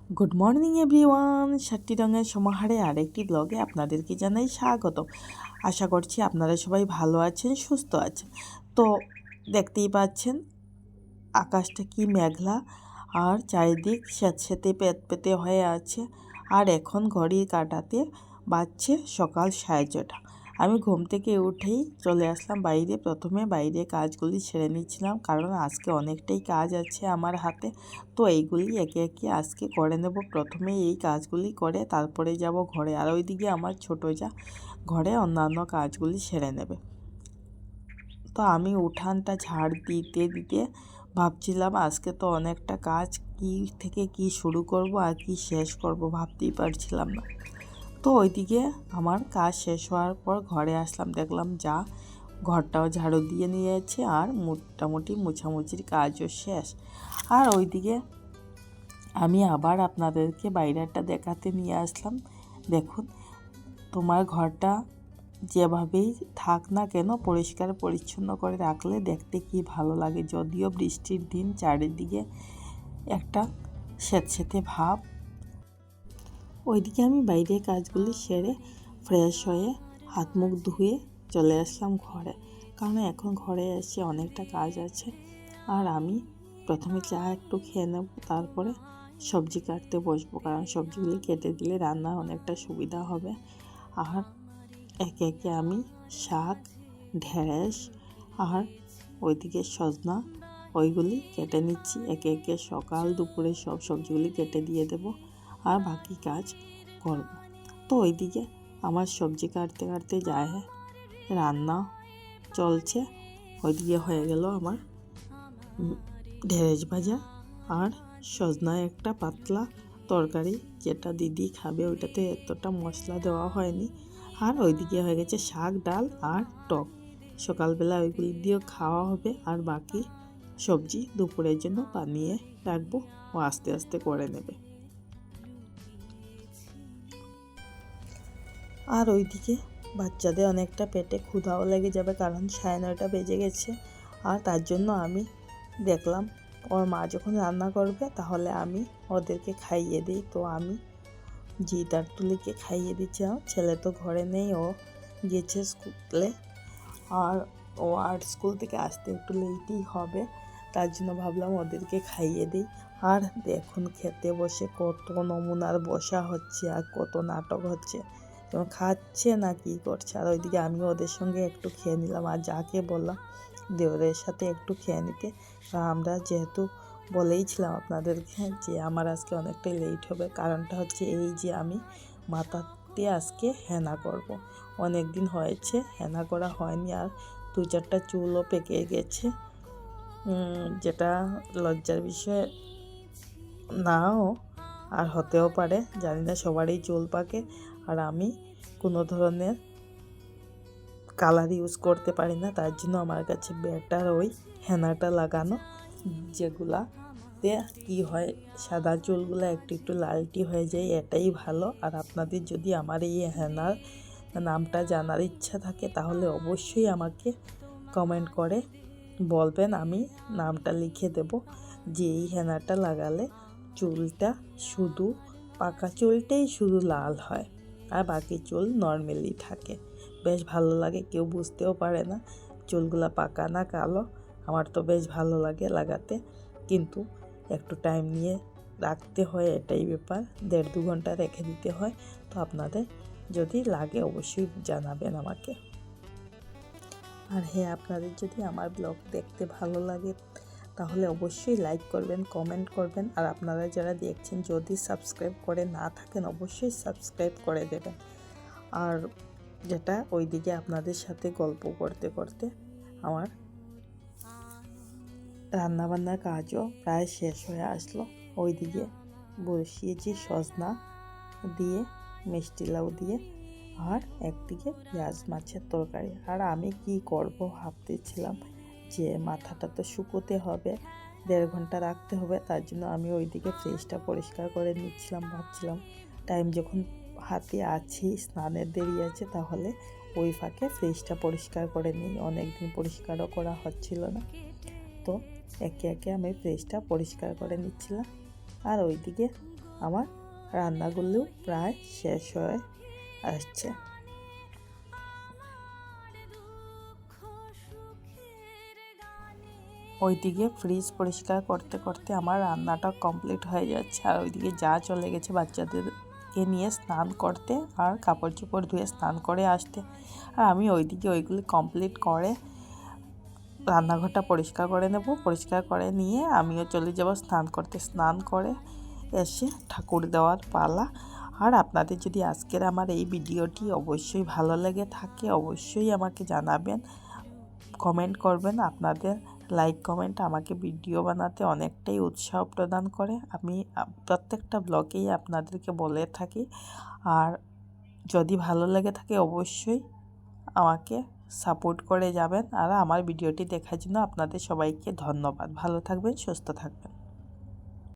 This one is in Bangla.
গুড মর্নিং এভরিওয়ান, 7টি রঙের সমাহারে আরেকটি ব্লগে আপনাদেরকে জানাই স্বাগত। আশা করছি আপনারা সবাই ভালো আছেন, সুস্থ আছেন। তো দেখতেই পাচ্ছেন আকাশটা কি মেঘলা আর চারিদিক স্যাঁতস্যাঁতে পেতে হয়ে আছে। আর এখন ঘড়ির কাঁটাতে বাজছে সকাল 6:30। আমি ঘুম থেকে উঠেই চলে আসলাম বাইরে। প্রথমে বাইরে কাজগুলি সেরে নিচ্ছিলাম, কারণ আজকে অনেকটাই কাজ আছে আমার হাতে। তো এইগুলি একে একে আজকে করে নেব। প্রথমে এই কাজগুলি করে তারপরে যাব ঘরে, আর ওইদিকে আমার ছোটো যা ঘরে অন্যান্য কাজগুলি সেরে নেবে। তো আমি উঠানটা ঝাড় দিতে দিতে ভাবছিলাম আজকে তো অনেকটা কাজ, কি থেকে কি শুরু করব আর কি শেষ করব ভাবতেই পারছিলাম না। তো ওইদিকে আমার কাজ শেষ হওয়ার পর ঘরে আসলাম, দেখলাম যা ঘরটাও ঝাড়ু দিয়ে নিয়েছে আর মোটামুটি মোছামুছির কাজও শেষ। আর ওইদিকে আমি আবার আপনাদেরকে বাইরেটা দেখাতে নিয়ে আসলাম। দেখুন, তোমার ঘরটা যেভাবেই থাক না কেন পরিষ্কার পরিচ্ছন্ন করে রাখলে দেখতে কি ভালো লাগে। যদিও বৃষ্টির দিন, চারিদিকে একটা স্যাঁতস্যাঁতে ভাব। ওইদিকে আমি বাইরের কাজগুলি সেরে ফ্রেশ হয়ে হাত মুখ ধুয়ে চলে আসলাম ঘরে, কারণ এখন ঘরে এসে অনেকটা কাজ আছে। আর আমি প্রথমে চা একটু খেয়ে নেব, তারপরে সবজি কাটতে বসবো, কারণ সবজিগুলি কেটে দিলে রান্না অনেকটা সুবিধা হবে। আর একে একে আমি শাক, ঢেঁড়স আর ওইদিকে সজনা ওইগুলি কেটে নিচ্ছি একে একে। সকাল দুপুরে সব সবজিগুলি কেটে দিয়ে দেব আর বাকি কাজ করব। তো ওইদিকে আমার সবজি কাটতে কাটতে যায় রান্না চলছে। ওইদিকে হয়ে গেল আমার ঢেঁড়স ভাজা আর সজনা একটা পাতলা তরকারি, যেটা দিদি খাবে, ওইটাতে এতটা মশলা দেওয়া হয়নি। আর ওইদিকে হয়ে গেছে শাক, ডাল আর টক। সকালবেলা ওইগুলি দিয়েও খাওয়া হবে, আর বাকি সবজি দুপুরের জন্য বানিয়ে রাখবো, ও আস্তে আস্তে করে নেবে। আর ওইদিকে বাচ্চাদের অনেকটা পেটে ক্ষুধাও লেগে যাবে, কারণ 9:30 বেজে গেছে। আর তার জন্য আমি দেখলাম ওর মা যখন রান্না করবে তাহলে আমি ওদেরকে খাইয়ে দিই। তো আমি জিতার তুলিকে খাইয়ে দিচ্ছিলাম। ছেলে তো ঘরে নেই, ও গেছে স্কুলে। আর ও আর্ট স্কুল থেকে আসতে একটু লেটই হবে, তার জন্য ভাবলাম ওদেরকে খাইয়ে দিই। আর দেখুন খেতে বসে কত নমুনার বসা হচ্ছে আর কত নাটক হচ্ছে, যেমন খাচ্ছে না কি করছে। আর ওইদিকে আমি ওদের সঙ্গে একটু খেয়ে নিলাম, আর যাকে বললাম দেওরের সাথে একটু খেয়ে নিতে। আমরা যেহেতু বলেইছিলাম আপনাদেরকে যে আমার আজকে অনেকটাই লেট হবে, কারণটা হচ্ছে এই যে আমি মাথাতে আজকে হেনা করব। অনেক দিন হয়েছে হেনা করা হয়নি, আর 2-4টা চুলও পেকে গেছে, যেটা লজ্জার বিষয় নাও আর হতেও পারে, জানি না, সবারই চুল পাকে। আর আমি কোনো ধরনের কালার ইউজ করতে পারি না, তার জন্য আমার কাছে বেটার ওই হেনাটা লাগানো, যেগুলাতে কি হয় সাদা চুলগুলো একটু একটু লালটি হয়ে যায়, এটাই ভালো। আর আপনাদের যদি আমার এই হেনার নামটা জানার ইচ্ছা থাকে তাহলে অবশ্যই আমাকে কমেন্ট করে বলবেন, আমি নামটা লিখে দেব। যে এই হেনাটা লাগালে চুলটা শুধু পাকা চুলটাই শুধু লাল হয়, আর বাকি চুল নর্মালি থাকে, বেশ ভালো লাগে। কেউ বুঝতেও পারে না চুলগুলা পাকা না কালো। আমার তো বেশ ভালো লাগে লাগাতে, কিন্তু একটু টাইম নিয়ে রাখতে হয়, এটাই ব্যাপার। 1.5-2 ঘন্টা রেখে দিতে হয়। তো আপনাদের যদি লাগে অবশ্যই জানাবেন আমাকে। আর হ্যাঁ, আপনাদের যদি আমার ব্লগ দেখতে ভালো লাগে তাহলে অবশ্যই লাইক করবেন, কমেন্ট করবেন। আর আপনারা যারা দেখছেন যদি সাবস্ক্রাইব করে না থাকেন অবশ্যই সাবস্ক্রাইব করে দেবেন। আর যেটা ওইদিকে আপনাদের সাথে গল্প করতে করতে আমার রান্নাবান্নার কাজও প্রায় শেষ হয়ে আসলো। ওইদিকে বসিয়েছি সজনা দিয়ে, মিষ্টি লাউ দিয়ে, আর একদিকে পেঁয়াজ মাছের তরকারি। আর আমি কি করব ভাবতেছিলাম যে মাথাটা তো শুকোতে হবে, 1.5 ঘন্টা রাখতে হবে, তার জন্য আমি ওইদিকে ফ্রিজটা পরিষ্কার করে নিচ্ছিলাম। ভাবছিলাম টাইম যখন হাতে আছে, স্নানের দেরি আছে, তাহলে ওই ফাঁকে ফ্রিজটা পরিষ্কার করে নিই। অনেক দিন পরিষ্কারও করা হচ্ছিল না, তো একে একে আমি ফ্রিজটা পরিষ্কার করে নিচ্ছিলাম। আর ওইদিকে আমার রান্নাগুলো প্রায় শেষ হয়ে আসছে। ওইদিকে ফ্রিজ পরিষ্কার করতে করতে আমার রান্নাটা কমপ্লিট হয়ে যাচ্ছে, আর ওইদিকে যা চলে গেছে বাচ্চাদেরকে নিয়ে স্নান করতে আর কাপড় চোপড় ধুয়ে স্নান করে আসতে। আর আমি ওইদিকে ওইগুলি কমপ্লিট করে রান্নাঘরটা পরিষ্কার করে নেব। পরিষ্কার করে নিয়ে আমিও চলে যাব স্নান করতে। স্নান করে এসে ঠাকুর দেওয়ার পালা। আর আপনাদের যদি আজকের আমার এই ভিডিওটি অবশ্যই ভালো লেগে থাকে, অবশ্যই আমাকে জানাবেন, কমেন্ট করবেন। আপনাদের লাইক কমেন্ট আমাকে ভিডিও বানাতে অনেকটাই উৎসাহ প্রদান করে। আমি প্রত্যেকটা ব্লগেই আপনাদেরকে বলে থাকি। আর যদি ভালো লেগে থাকে অবশ্যই আমাকে সাপোর্ট করে যাবেন। আর আমার ভিডিওটি দেখার জন্য আপনাদের সবাইকে ধন্যবাদ। ভালো থাকবেন, সুস্থ থাকবেন।